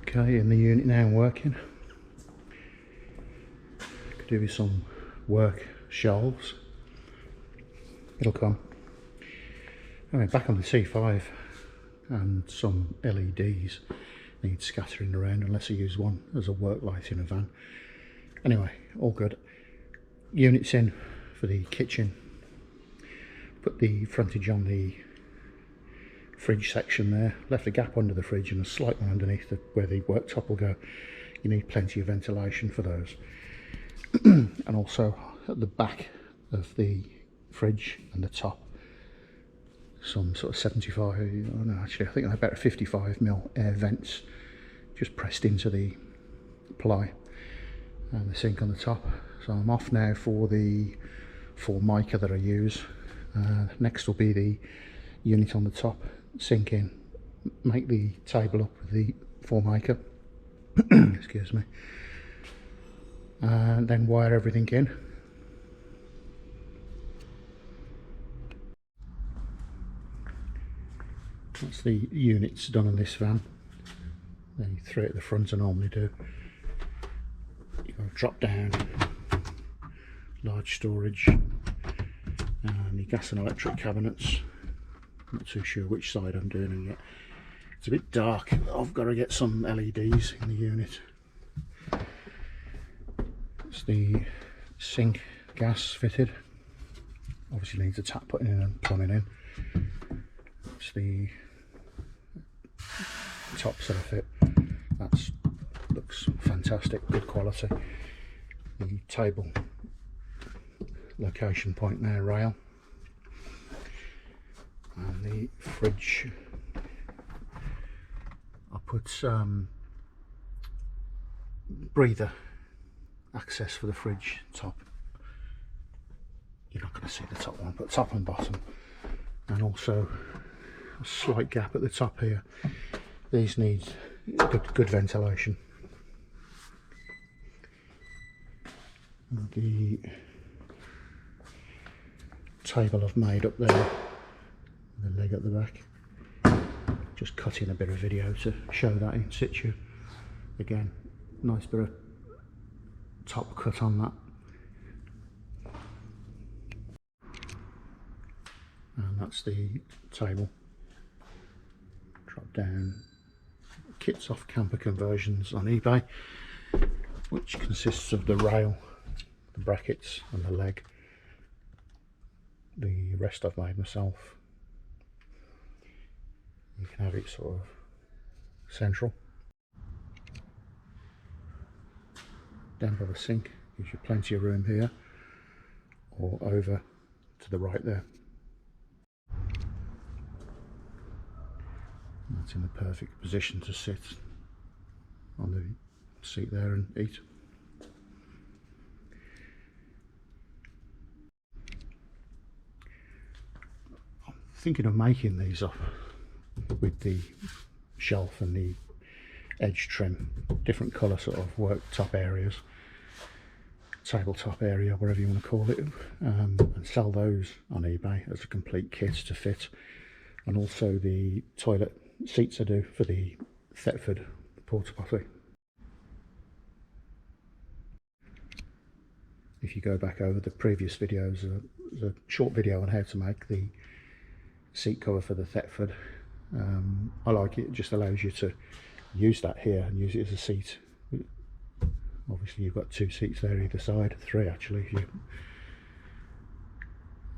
Okay, in the unit now and working. Could do with some work shelves. It'll come. Anyway, back on the C5, and some LEDs need scattering around unless I use one as a work light in a van. Anyway, all good. Units in for the kitchen. Put the frontage on the fridge section there, left a gap under the fridge and a slight one underneath where the worktop will go. You need plenty of ventilation for those. And also at the back of the fridge and the top, some sort of 75, oh no, actually I think they're about 55mm air vents just pressed into the ply, and the sink on the top. So I'm off now for the mica that I use. Next will be the unit on the top, sink in, make the table up with the Formica, excuse me, and then wire everything in. That's the units done on this van. Then you throw it at the front, I normally do. You've got to drop down, large storage, and the gas and electric cabinets. Not too sure which side I'm doing them yet. It's a bit dark. I've got to get some LEDs in the unit. It's the sink gas fitted. Obviously needs a tap putting in and plumbing in. It's the top set of fit. That looks fantastic, good quality. The table location point there, rail. And the fridge, I put breather access for the fridge top. You're not going to see the top one, but top and bottom, and also a slight gap at the top here. These need good ventilation. And the table I've made up there, the leg at the back, just cut in a bit of video to show that in situ. Again, nice bit of top cut on that. And that's the table. Drop down. Kits off Camper Conversions on eBay, which consists of the rail, the brackets and the leg. The rest I've made myself. You can have it sort of central. Down by the sink, gives you plenty of room here, or over to the right there. That's in the perfect position to sit on the seat there and eat. I'm thinking of making these up with the shelf and the edge trim, different colour sort of worktop areas, tabletop area, whatever you want to call it, and sell those on eBay as a complete kit to fit. And also the toilet seats I do for the Thetford porta potty. If you go back over the previous videos, there's a short video on how to make the seat cover for the Thetford. I like it, it just allows you to use that here and use it as a seat. Obviously you've got 2 seats there either side, 3 actually, if you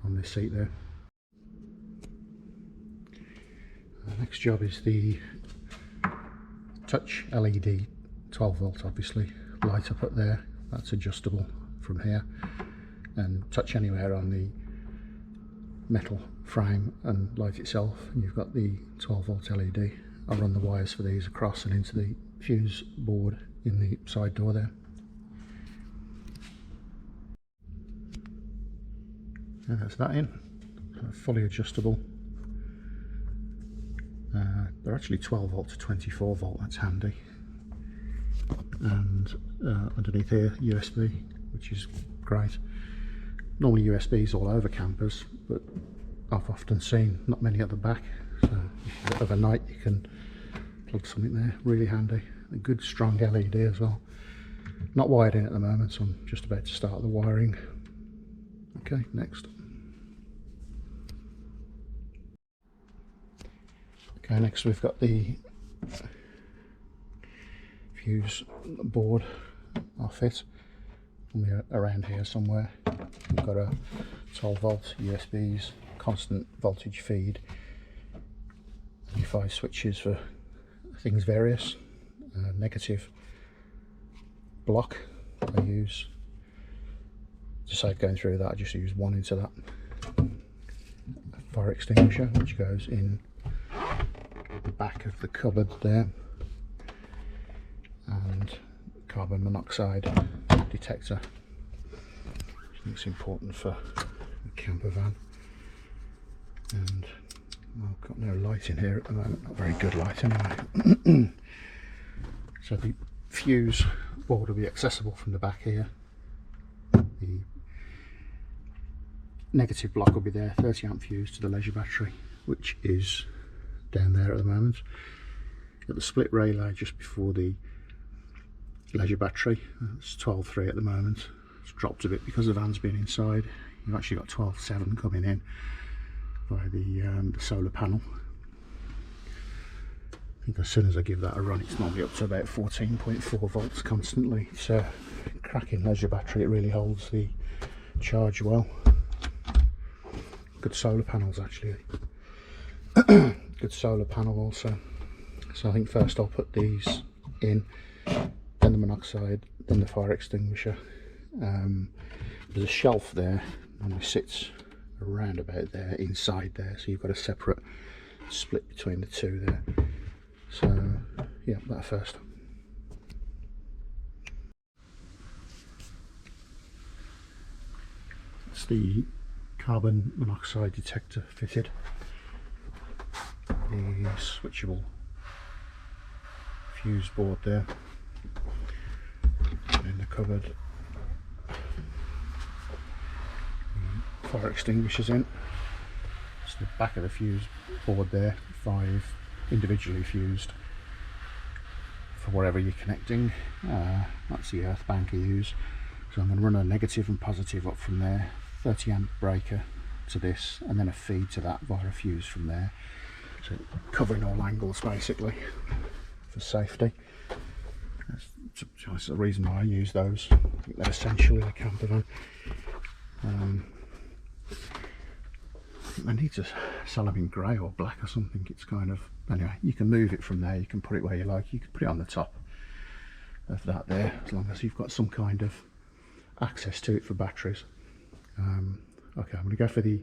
on this seat there. The next job is the touch LED 12 volt, obviously, light up there, that's adjustable from here, and touch anywhere on the metal frame and light itself, and you've got the 12 volt LED. I'll run the wires for these across and into the fuse board in the side door there. And that's that in, fully adjustable. They're actually 12 volt to 24 volt, that's handy. And underneath here USB, which is great. Normally USBs all over campers, but I've often seen not many at the back, so overnight you can plug something there, really handy. a good strong LED as well. Not wired in at the moment, so I'm just about to start the wiring. Okay, next. Okay, next we've got the fuse board off it. Around here somewhere. We've got a 12 volt USBs, constant voltage feed, and 5 switches for things various. Negative block I use. To save going through that, I just use one into that. Fire extinguisher, which goes in the back of the cupboard there, and carbon monoxide detector, which I think is important for a camper van. And well, I've got no light in here at the moment, not very good light anyway. So the fuse board will be accessible from the back here. The negative block will be there, 30 amp fuse to the leisure battery, which is down there at the moment. Got the split relay just before the leisure battery. It's 12.3 at the moment. It's dropped a bit because the van's been inside. You've actually got 12.7 coming in by the solar panel. I think as soon as I give that a run, it's normally up to about 14.4 volts constantly. It's a cracking leisure battery. It really holds the charge well. Good solar panels actually. Good solar panel also. So I think first I'll put these in, then the monoxide, then the fire extinguisher. There's a shelf there, and it sits around about there, inside there, so you've got a separate split between the two there. So yeah, that first. It's the carbon monoxide detector fitted. The switchable fuse board there. In the cupboard. The fire extinguishers in. It's the back of the fuse board there. 5 individually fused for whatever you're connecting. That's the earth bank I use. So I'm going to run a negative and positive up from there, 30 amp breaker to this, and then a feed to that via a fuse from there. So covering all angles basically for safety. That's the reason why I use those. I think they're essential in a camper van. I need to sell them in grey or black or something. It's kind of, anyway, you can move it from there, you can put it where you like, you can put it on the top of that there, as long as you've got some kind of access to it for batteries. Okay, I'm going to go for the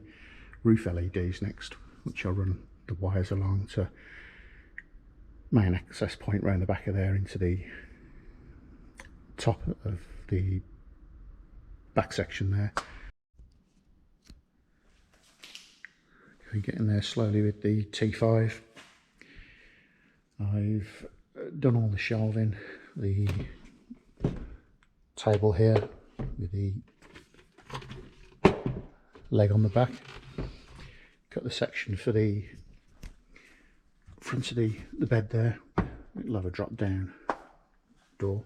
roof LEDs next, which I'll run the wires along to main access point round the back of there into the top of the back section there. Okay, getting there slowly with the T5. I've done all the shelving, the table here with the leg on the back, cut the section for the front of the bed there. It'll have a drop down door.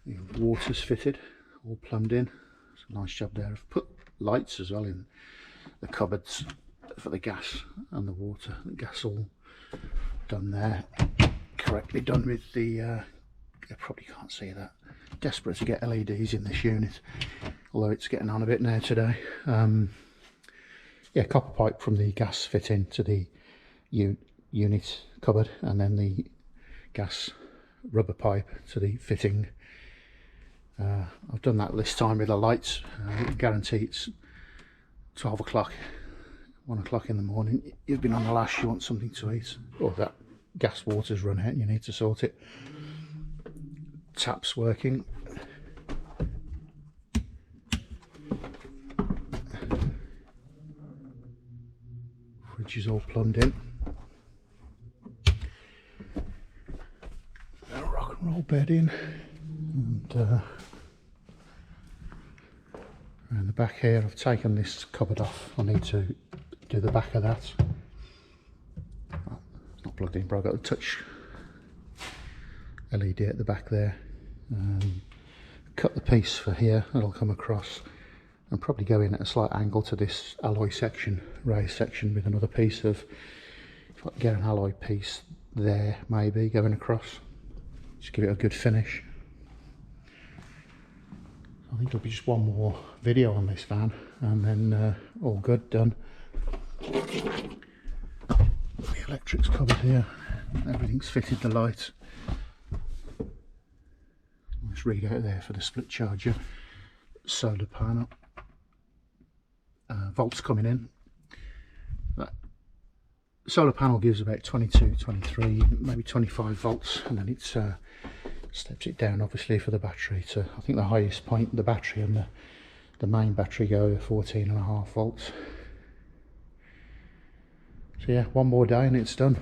The water's fitted, all plumbed in. It's a nice job there. I've put lights as well in the cupboards for the gas and the water. The gas all done there, correctly done with the you probably can't see that. Desperate to get LEDs in this unit, although it's getting on a bit now today. Yeah, copper pipe from the gas fit into the unit cupboard, and then the gas rubber pipe to the fitting. I've done that this time with the lights. I guarantee it's 12 o'clock, 1 o'clock in the morning. You've been on the lash, you want something to eat, or that gas water's run out, you need to sort it. Taps working. Fridge is all plumbed in. Rock and roll bed in, and around the back here I've taken this cupboard off. I need to do the back of that. It's not plugged in, but I've got the touch LED at the back there. Cut the piece for here, it'll come across and probably go in at a slight angle to this alloy section, raised section, with another piece of, if I can get an alloy piece there maybe going across, just give it a good finish. I think it'll be just one more video on this van and then all good, done. The electric's covered here, everything's fitted, the lights. Let's read out there for the split charger, solar panel, volts coming in. That solar panel gives about 22, 23, maybe 25 volts, and then it's steps it down obviously for the battery to, I think the highest point, the battery and the main battery go at 14.5 volts. So yeah, one more day and it's done.